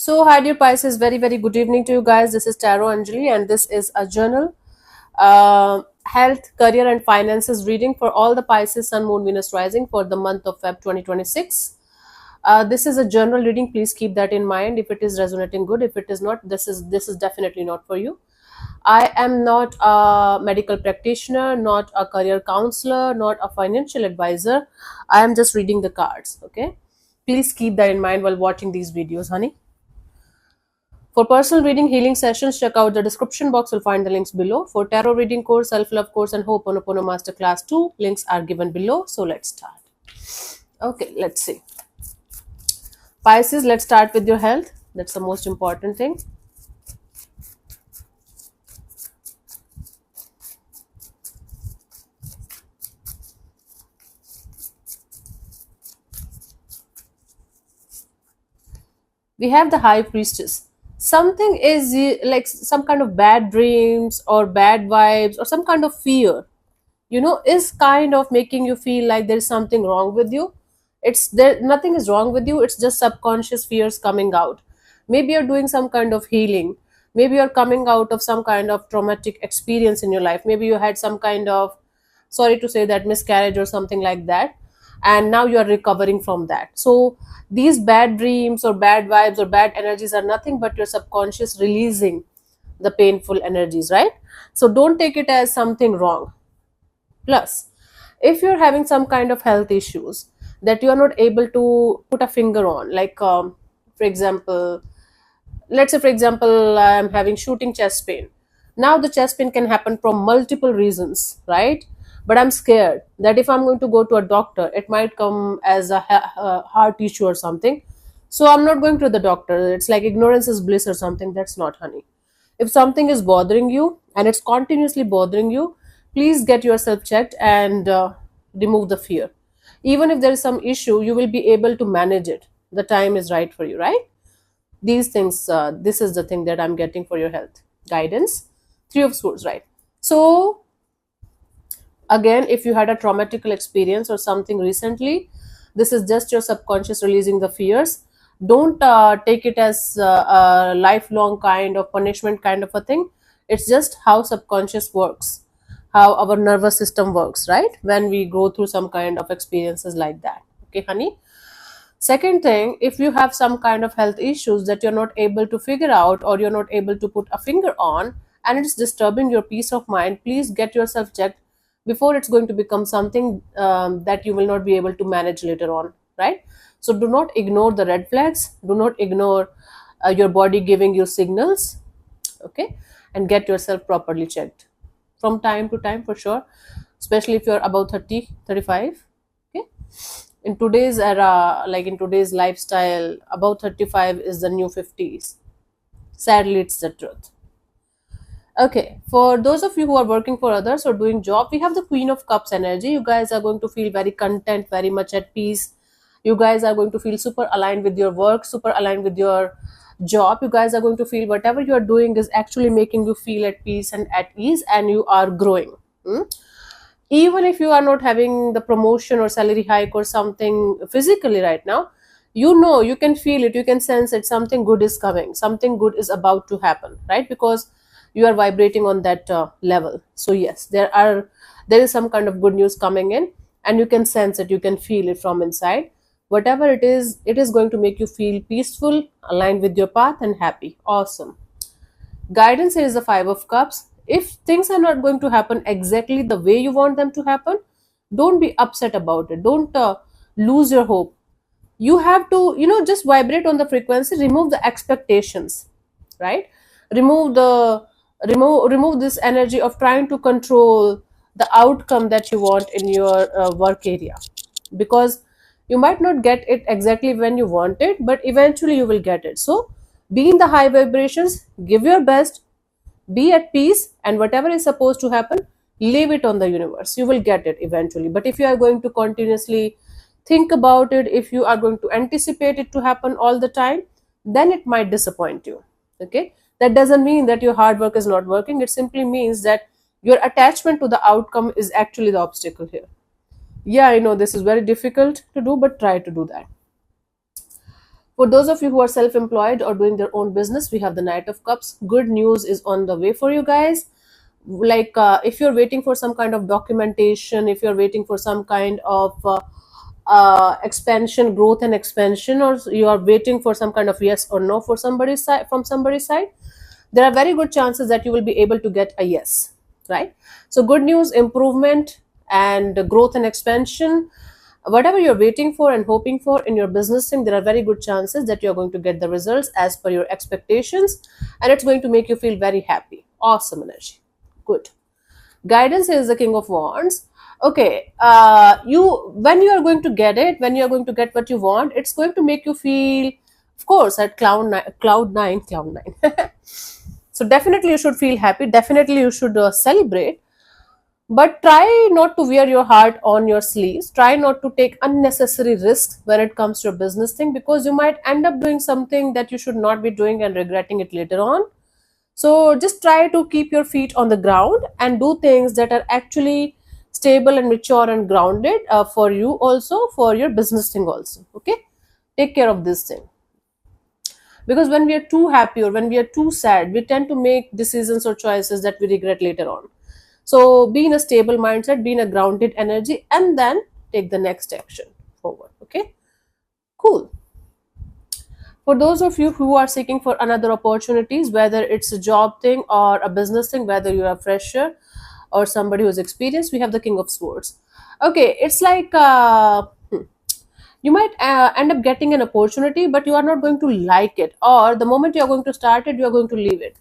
So, hi dear Pisces, very good evening to you guys. This is Tarot Anjali, and this is a journal, health, career, and finances reading for all the Pisces, Sun, Moon, Venus rising for the month of Feb 2026. This is a general reading. Please keep that in mind. If it is resonating, good. If it is not, this is definitely not for you. I am not a medical practitioner, not a career counselor, not a financial advisor. I am just reading the cards. Okay, please keep that in mind while watching these videos, honey. For personal reading healing sessions, check out the description box. You'll find the links below. For tarot reading course, self-love course, and Ho'oponopono Masterclass 2, links are given below. So let's start. Okay, let's see. Pisces, let's start with your health. That's the most important thing. We have the High Priestess. Something is like some kind of bad dreams or bad vibes or some kind of fear, is kind of making you feel like there is something wrong with you. It's there, nothing is wrong with you. It's just subconscious fears coming out. Maybe you're doing some kind of healing. Maybe you're coming out of some kind of traumatic experience in your life. Maybe you had some kind of, sorry to say that, miscarriage or something like that, and now you are recovering from that. So these bad dreams or bad vibes or bad energies are nothing but your subconscious releasing the painful energies, right? So don't take it as something wrong. Plus, if you're having some kind of health issues that you are not able to put a finger on, like for example, let's say for example, I'm having shooting chest pain. Now the chest pain can happen from multiple reasons, right? But I'm scared that if I'm going to go to a doctor, it might come as a heart issue or something. So I'm not going to the doctor. It's like ignorance is bliss or something. That's not, honey. If something is bothering you and it's continuously bothering you, please get yourself checked and remove the fear. Even if there is some issue, you will be able to manage it. The time is right for you, right? These things, this is the thing that I'm getting for your health guidance. Three of Swords, right? So again, if you had a traumatical experience or something recently, this is just your subconscious releasing the fears. Don't take it as a lifelong kind of punishment kind of a thing. It's just how subconscious works, how our nervous system works, right? When we go through some kind of experiences like that. Okay, honey. Second thing, if you have some kind of health issues that you're not able to figure out or you're not able to put a finger on and it's disturbing your peace of mind, please get yourself checked before it's going to become something that you will not be able to manage later on, right? So do not ignore the red flags, do not ignore your body giving you signals, okay? And get yourself properly checked from time to time for sure, especially if you're about 30, 35. Okay, in today's era, like in today's lifestyle, about 35 is the new 50s. Sadly, it's the truth. Okay, for those of you who are working for others or doing job, we have the Queen of Cups energy. You guys are going to feel very content, very much at peace. You guys are going to feel super aligned with your work, super aligned with your job. You guys are going to feel whatever you are doing is actually making you feel at peace and at ease, and you are growing. Hmm? Even if you are not having the promotion or salary hike or something physically right now, you can feel it, you can sense it, something good is coming, something good is about to happen, right? Because you are vibrating on that level. So yes, there is some kind of good news coming in, and you can sense it, you can feel it from inside. Whatever it is going to make you feel peaceful, aligned with your path, and happy. Awesome. Guidance is the Five of Cups. If things are not going to happen exactly the way you want them to happen, don't be upset about it. Don't lose your hope. You have to, just vibrate on the frequency, remove the expectations, right? Remove this energy of trying to control the outcome that you want in your work area, because you might not get it exactly when you want it, but eventually you will get it. So be in the high vibrations, give your best, be at peace, and whatever is supposed to happen, leave it on the universe. You will get it eventually. But if you are going to continuously think about it, if you are going to anticipate it to happen all the time, then it might disappoint you. Okay, that doesn't mean that your hard work is not working. It simply means that your attachment to the outcome is actually the obstacle here. Yeah, I know this is very difficult to do, but try to do that. For those of you who are self-employed or doing their own business, we have the Knight of Cups. Good news is on the way for you guys. Like if you're waiting for some kind of documentation, if you're waiting for some kind of expansion, growth and expansion, or you are waiting for some kind of yes or no for somebody's side, from somebody's side, there are very good chances that you will be able to get a yes, right? So good news, improvement and growth and expansion, whatever you're waiting for and hoping for in your business thing, there are very good chances that you're going to get the results as per your expectations, and it's going to make you feel very happy. Awesome energy. Good. Guidance is the King of Wands. Okay, you, when you are going to get it, when you are going to get what you want, it's going to make you feel, of course, at cloud nine. So definitely you should feel happy, definitely you should celebrate, but try not to wear your heart on your sleeves. Try not to take unnecessary risks when it comes to a business thing, because you might end up doing something that you should not be doing and regretting it later on. So just try to keep your feet on the ground and do things that are actually stable and mature and grounded, for you also, for your business thing also. Okay, take care of this thing, because when we are too happy or when we are too sad, we tend to make decisions or choices that we regret later on. So be in a stable mindset, be in a grounded energy, and then take the next action forward. Okay, cool. For those of you who are seeking for another opportunities, whether it's a job thing or a business thing, whether you're a fresher or somebody who's experienced, we have the King of Swords. Okay, it's like you might end up getting an opportunity, but you are not going to like it, or the moment you are going to start it, you are going to leave it,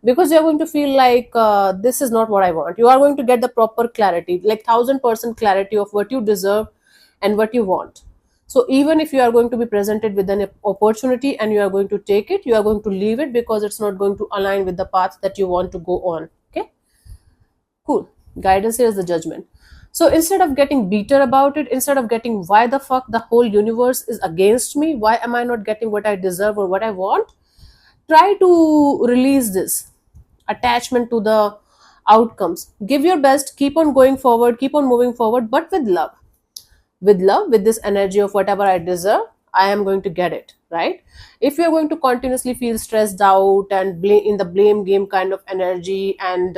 because you are going to feel like this is not what I want. You are going to get the proper clarity, like 1000% clarity of what you deserve and what you want. So even if you are going to be presented with an opportunity and you are going to take it, you are going to leave it because it's not going to align with the path that you want to go on. Okay, cool. Guidance here is the Judgment. So instead of getting bitter about it, instead of getting why the fuck the whole universe is against me, why am I not getting what I deserve or what I want, try to release this attachment to the outcomes. Give your best, keep on going forward, keep on moving forward, but with love. With love, with this energy of whatever I deserve, I am going to get it, right? If you're going to continuously feel stressed out and in the blame game kind of energy, and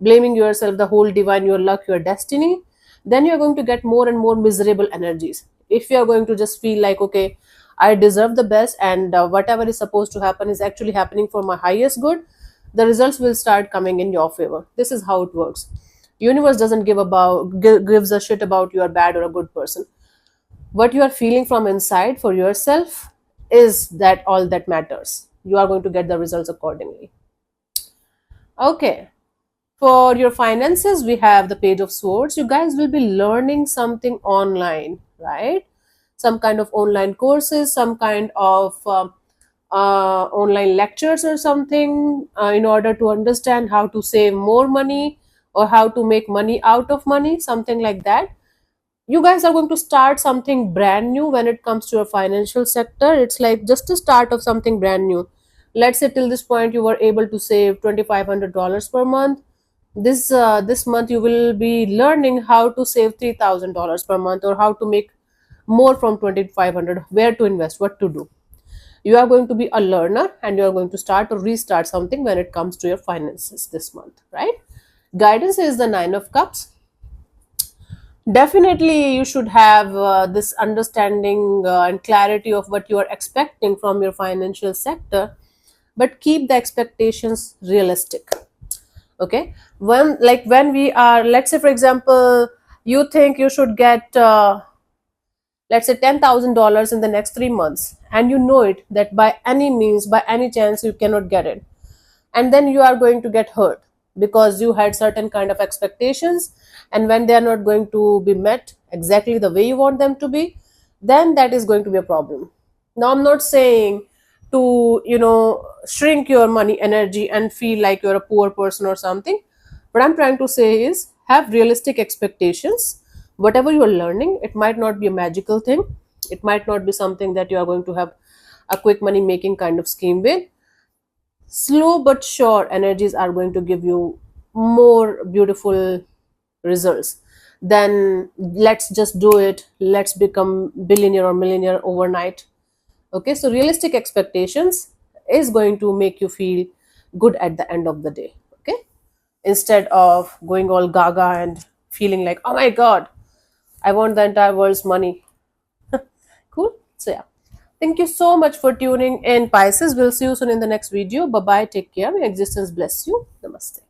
blaming yourself, the whole divine, your luck, your destiny, then you're going to get more and more miserable energies. If you're going to just feel like, okay, I deserve the best, and whatever is supposed to happen is actually happening for my highest good, the results will start coming in your favor. This is how it works. Universe doesn't gives a shit about you are bad or a good person. What you are feeling from inside for yourself is that all that matters. You are going to get the results accordingly. Okay, for your finances, we have the Page of Swords. You guys will be learning something online, right? Some kind of online courses, some kind of online lectures or something, in order to understand how to save more money or how to make money out of money, something like that. You guys are going to start something brand new when it comes to your financial sector. It's like just the start of something brand new. Let's say till this point you were able to save $2,500 per month. This month you will be learning how to save $3,000 per month, or how to make more from 2,500, where to invest, what to do. You are going to be a learner, and you are going to start or restart something when it comes to your finances this month, right? Guidance is the Nine of Cups. Definitely you should have this understanding and clarity of what you are expecting from your financial sector, but keep the expectations realistic. Okay, when we are, let's say for example, you think you should get let's say $10,000 in the next 3 months, and you know it that by any means, by any chance, you cannot get it, and then you are going to get hurt because you had certain kind of expectations, and when they are not going to be met exactly the way you want them to be, then that is going to be a problem. Now I'm not saying to shrink your money energy and feel like you're a poor person or something. What I'm trying to say is, have realistic expectations. Whatever you are learning, it might not be a magical thing, it might not be something that you are going to have a quick money making kind of scheme with. Slow but sure energies are going to give you more beautiful results than let's just do it, let's become billionaire or millionaire overnight. Okay, so realistic expectations is going to make you feel good at the end of the day. Okay, instead of going all gaga and feeling like, oh my god, I want the entire world's money. Cool. So yeah, thank you so much for tuning in, Pisces. We'll see you soon in the next video. Bye bye, take care, may existence bless you. Namaste.